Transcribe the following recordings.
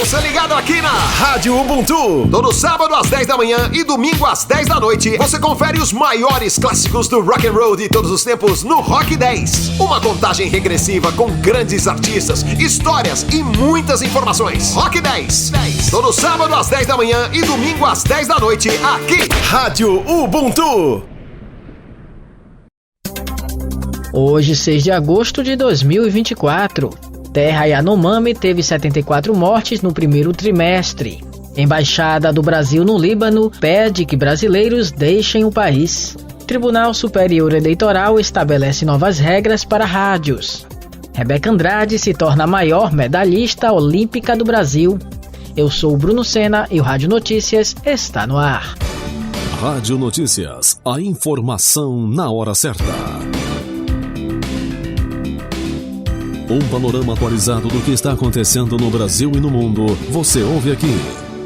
Você ligado aqui na Rádio Ubuntu. Todo sábado às 10 da manhã e domingo às 10 da noite, você confere os maiores clássicos do rock and roll de todos os tempos no Rock 10. Uma contagem regressiva com grandes artistas, histórias e muitas informações. Rock 10. Todo sábado às 10 da manhã e domingo às 10 da noite, aqui. Rádio Ubuntu. Hoje, 6 de agosto de 2024, Terra Yanomami teve 74 mortes no primeiro trimestre. Embaixada do Brasil no Líbano pede que brasileiros deixem o país. Tribunal Superior Eleitoral estabelece novas regras para rádios. Rebeca Andrade se torna a maior medalhista olímpica do Brasil. Eu sou o Bruno Sena e o Rádio Notícias está no ar. Rádio Notícias, a informação na hora certa. Um panorama atualizado do que está acontecendo no Brasil e no mundo, você ouve aqui.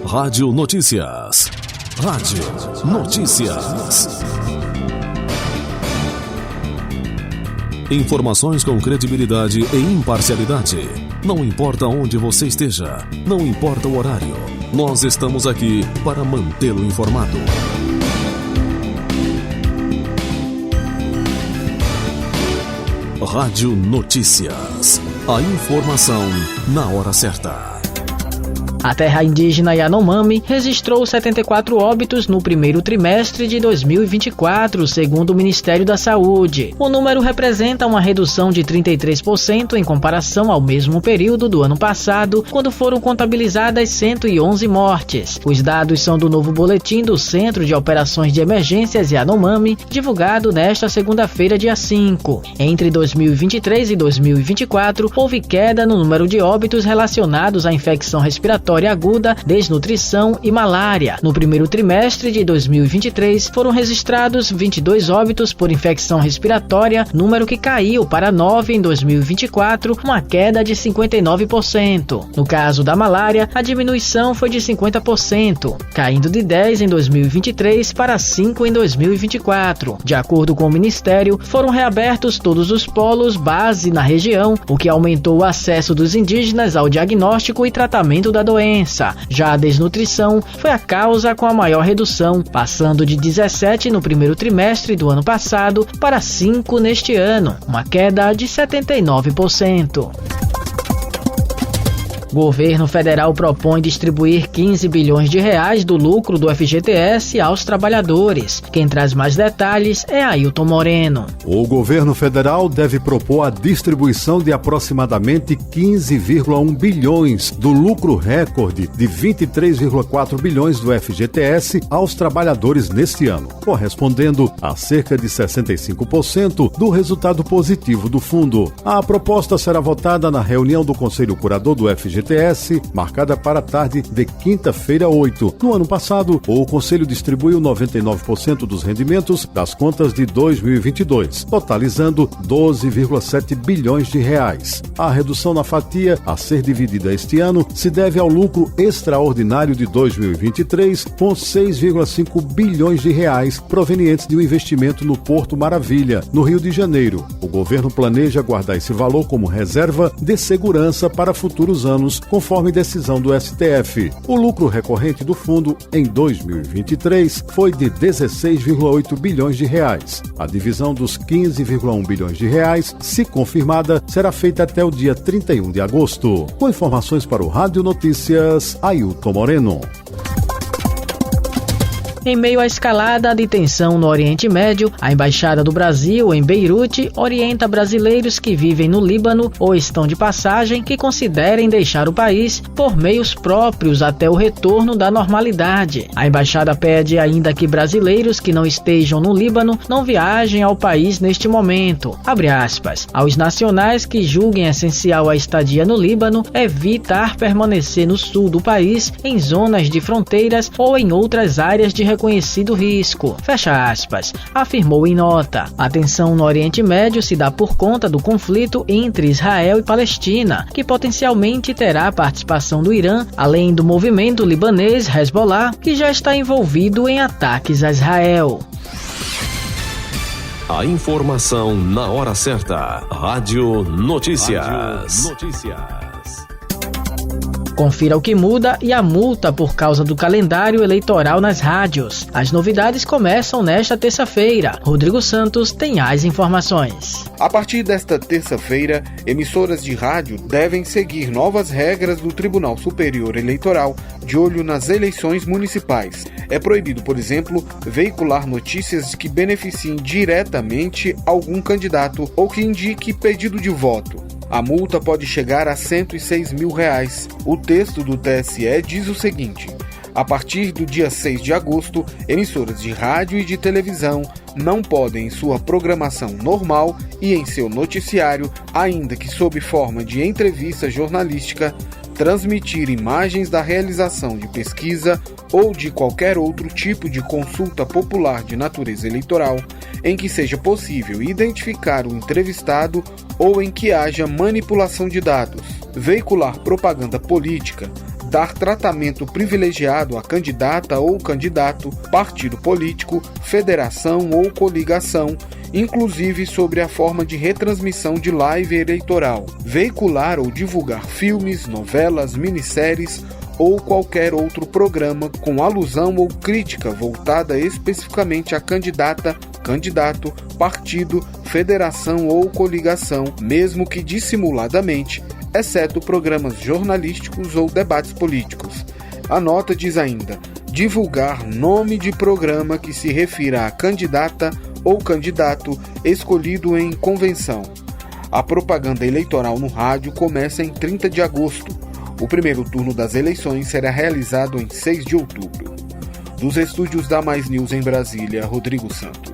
Rádio Notícias. Rádio Notícias. Informações com credibilidade e imparcialidade. Não importa onde você esteja, não importa o horário, nós estamos aqui para mantê-lo informado. Rádio Notícias. A informação na hora certa. A terra indígena Yanomami registrou 74 óbitos no primeiro trimestre de 2024, segundo o Ministério da Saúde. O número representa uma redução de 33% em comparação ao mesmo período do ano passado, quando foram contabilizadas 111 mortes. Os dados são do novo boletim do Centro de Operações de Emergências Yanomami, divulgado nesta segunda-feira, dia 5. Entre 2023 e 2024, houve queda no número de óbitos relacionados à infecção respiratória aguda, desnutrição e malária. No primeiro trimestre de 2023, foram registrados 22 óbitos por infecção respiratória, número que caiu para 9 em 2024, uma queda de 59%. No caso da malária, a diminuição foi de 50%, caindo de 10 em 2023 para 5 em 2024. De acordo com o Ministério, foram reabertos todos os polos base na região, o que aumentou o acesso dos indígenas ao diagnóstico e tratamento da doença. Já a desnutrição foi a causa com a maior redução, passando de 17 no primeiro trimestre do ano passado para 5 neste ano, uma queda de 79%. O governo federal propõe distribuir 15 bilhões de reais do lucro do FGTS aos trabalhadores. Quem traz mais detalhes é Ailton Moreno. O governo federal deve propor a distribuição de aproximadamente 15,1 bilhões do lucro recorde de 23,4 bilhões do FGTS aos trabalhadores neste ano, correspondendo a cerca de 65% do resultado positivo do fundo. A proposta será votada na reunião do Conselho Curador do FGTS, marcada para a tarde de quinta-feira 8. No ano passado, o Conselho distribuiu 99% dos rendimentos das contas de 2022, totalizando 12,7 bilhões de reais. A redução na fatia a ser dividida este ano se deve ao lucro extraordinário de 2023, com 6,5 bilhões de reais provenientes de um investimento no Porto Maravilha, no Rio de Janeiro. O governo planeja guardar esse valor como reserva de segurança para futuros anos, conforme decisão do STF. O lucro recorrente do fundo em 2023 foi de 16,8 bilhões de reais. A divisão dos 15,1 bilhões de reais, se confirmada, será feita até o dia 31 de agosto. Com informações para o Rádio Notícias, Ailton Moreno. Em meio à escalada de tensão no Oriente Médio, a Embaixada do Brasil em Beirute orienta brasileiros que vivem no Líbano ou estão de passagem que considerem deixar o país por meios próprios até o retorno da normalidade. A embaixada pede ainda que brasileiros que não estejam no Líbano não viajem ao país neste momento. Abre aspas. Aos nacionais que julguem essencial a estadia no Líbano, evitar permanecer no sul do país, em zonas de fronteiras ou em outras áreas de reconhecido risco, fecha aspas, afirmou em nota. A tensão no Oriente Médio se dá por conta do conflito entre Israel e Palestina, que potencialmente terá a participação do Irã, além do movimento libanês Hezbollah, que já está envolvido em ataques a Israel. A informação na hora certa. Rádio Notícias. Confira o que muda e a multa por causa do calendário eleitoral nas rádios. As novidades começam nesta terça-feira. Rodrigo Santos tem as informações. A partir desta terça-feira, emissoras de rádio devem seguir novas regras do Tribunal Superior Eleitoral de olho nas eleições municipais. É proibido, por exemplo, veicular notícias que beneficiem diretamente algum candidato ou que indique pedido de voto. A multa pode chegar a R$106 mil. O texto do TSE diz o seguinte: a partir do dia 6 de agosto, emissoras de rádio e de televisão não podem, em sua programação normal e em seu noticiário, ainda que sob forma de entrevista jornalística, transmitir imagens da realização de pesquisa ou de qualquer outro tipo de consulta popular de natureza eleitoral em que seja possível identificar o entrevistado ou em que haja manipulação de dados, veicular propaganda política, dar tratamento privilegiado a candidata ou candidato, partido político, federação ou coligação, inclusive sobre a forma de retransmissão de live eleitoral, veicular ou divulgar filmes, novelas, minisséries ou qualquer outro programa com alusão ou crítica voltada especificamente a candidata, candidato, partido, federação ou coligação, mesmo que dissimuladamente, exceto programas jornalísticos ou debates políticos. A nota diz ainda: divulgar nome de programa que se refira a candidata ou candidato escolhido em convenção. A propaganda eleitoral no rádio começa em 30 de agosto. O primeiro turno das eleições será realizado em 6 de outubro. Dos estúdios da Mais News em Brasília, Rodrigo Santos.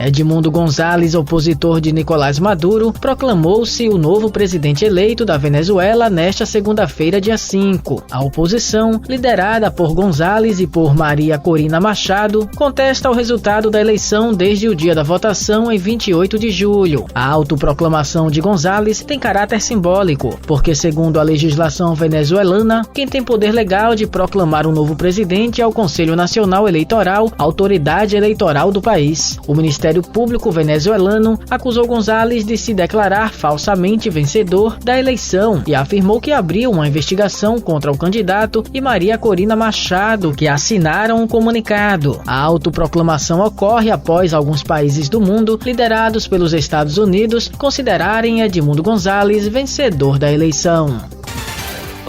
Edmundo González, opositor de Nicolás Maduro, proclamou-se o novo presidente eleito da Venezuela nesta segunda-feira, dia 5. A oposição, liderada por González e por Maria Corina Machado, contesta o resultado da eleição desde o dia da votação em 28 de julho. A autoproclamação de González tem caráter simbólico, porque, segundo a legislação venezuelana, quem tem poder legal de proclamar um novo presidente é o Conselho Nacional Eleitoral, autoridade eleitoral do país. O Ministério Público venezuelano acusou González de se declarar falsamente vencedor da eleição e afirmou que abriu uma investigação contra o candidato e Maria Corina Machado, que assinaram um comunicado. A autoproclamação ocorre após alguns países do mundo, liderados pelos Estados Unidos, considerarem Edmundo González vencedor da eleição.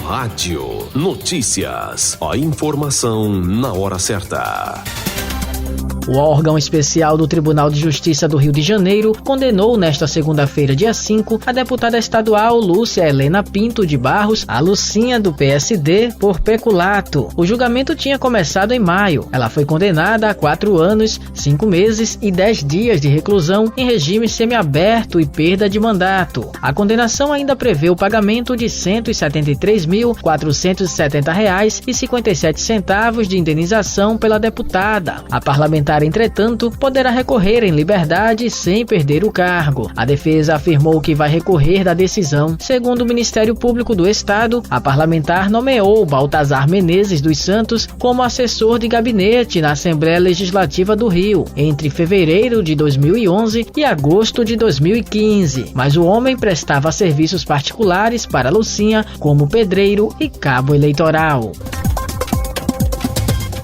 Rádio Notícias. A informação na hora certa. O órgão especial do Tribunal de Justiça do Rio de Janeiro condenou nesta segunda-feira, dia 5, a deputada estadual Lúcia Helena Pinto de Barros, a Lucinha do PSD, por peculato. O julgamento tinha começado em maio. Ela foi condenada a 4 anos, 5 meses e 10 dias de reclusão em regime semiaberto e perda de mandato. A condenação ainda prevê o pagamento de R$ 173.470,57 de indenização pela deputada. A parlamentar, entretanto, poderá recorrer em liberdade sem perder o cargo. A defesa afirmou que vai recorrer da decisão. Segundo o Ministério Público do Estado, a parlamentar nomeou Baltazar Menezes dos Santos como assessor de gabinete na Assembleia Legislativa do Rio entre fevereiro de 2011 e agosto de 2015, mas o homem prestava serviços particulares para Lucinha como pedreiro e cabo eleitoral.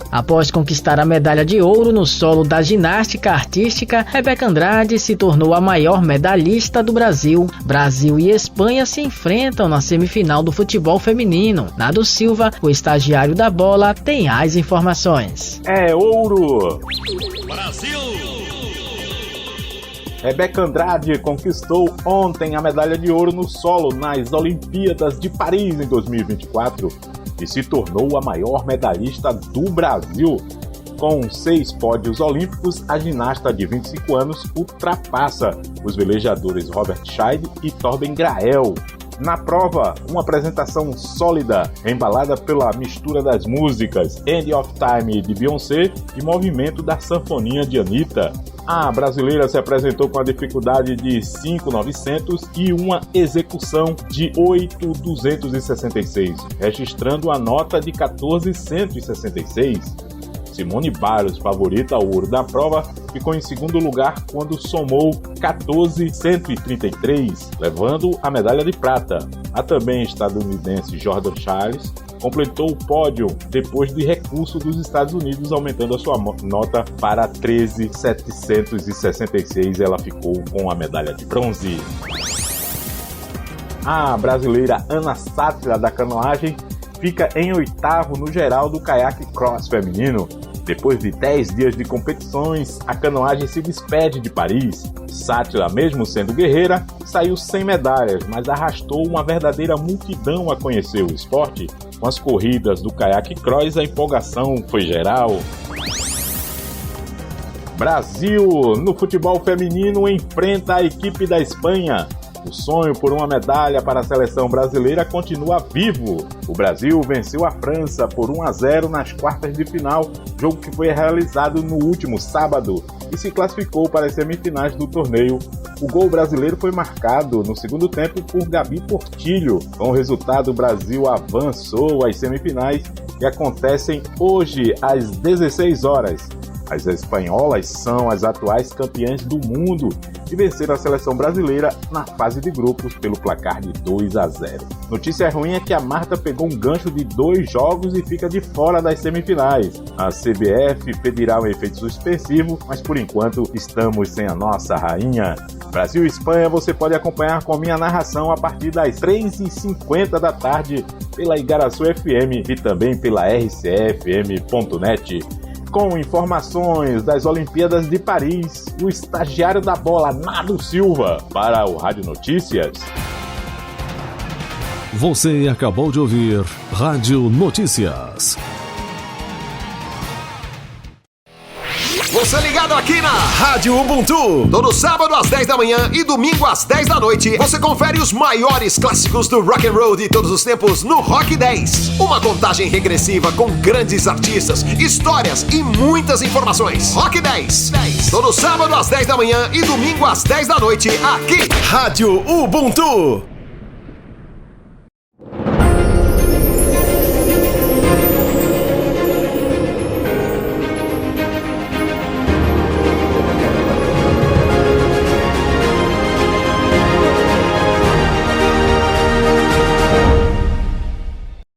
Após conquistar a medalha de ouro no solo da ginástica artística, Rebeca Andrade se tornou a maior medalhista do Brasil. Brasil e Espanha se enfrentam na semifinal do futebol feminino. Nado Silva, o estagiário da bola, tem as informações. É ouro! Brasil! Rebeca Andrade conquistou ontem a medalha de ouro no solo nas Olimpíadas de Paris em 2024 e se tornou a maior medalhista do Brasil. Com 6 pódios olímpicos, a ginasta de 25 anos ultrapassa os velejadores Robert Scheid e Torben Grael. Na prova, uma apresentação sólida, embalada pela mistura das músicas End of Time de Beyoncé e movimento da sanfoninha de Anitta. A brasileira se apresentou com a dificuldade de 5.900 e uma execução de 8.266, registrando a nota de 14.166. Simone Biles, favorita ao ouro da prova, ficou em segundo lugar quando somou 14.133, levando a medalha de prata. A também estadunidense Jordan Charles completou o pódio depois de recurso dos Estados Unidos, aumentando a sua nota para 13.766. Ela ficou com a medalha de bronze. A brasileira Ana Sátila da canoagem fica em oitavo no geral do caiaque cross feminino. Depois de 10 dias de competições, a canoagem se despede de Paris. Sátila, mesmo sendo guerreira, saiu sem medalhas, mas arrastou uma verdadeira multidão a conhecer o esporte. Com as corridas do caiaque cross, a empolgação foi geral. Brasil, no futebol feminino, enfrenta a equipe da Espanha. O sonho por uma medalha para a seleção brasileira continua vivo. O Brasil venceu a França por 1-0 nas quartas de final, jogo que foi realizado no último sábado, e se classificou para as semifinais do torneio. O gol brasileiro foi marcado no segundo tempo por Gabi Portillo. Com o resultado, o Brasil avançou às semifinais, que acontecem hoje às 16 horas. As espanholas são as atuais campeãs do mundo e venceram a seleção brasileira na fase de grupos pelo placar de 2-0. Notícia ruim é que a Marta pegou um gancho de 2 jogos e fica de fora das semifinais. A CBF pedirá um efeito suspensivo, mas por enquanto estamos sem a nossa rainha. Brasil e Espanha você pode acompanhar com minha narração a partir das 3h50 da tarde pela Igaraçu FM e também pela rcfm.net. Com informações das Olimpíadas de Paris, o estagiário da bola, Nado Silva, para o Rádio Notícias. Você acabou de ouvir Rádio Notícias. Você ligado aqui na Rádio Ubuntu. Todo sábado às 10 da manhã e domingo às 10 da noite, você confere os maiores clássicos do rock and roll de todos os tempos no Rock 10. Uma contagem regressiva com grandes artistas, histórias e muitas informações. Rock 10. Todo sábado às 10 da manhã e domingo às 10 da noite, aqui. Rádio Ubuntu.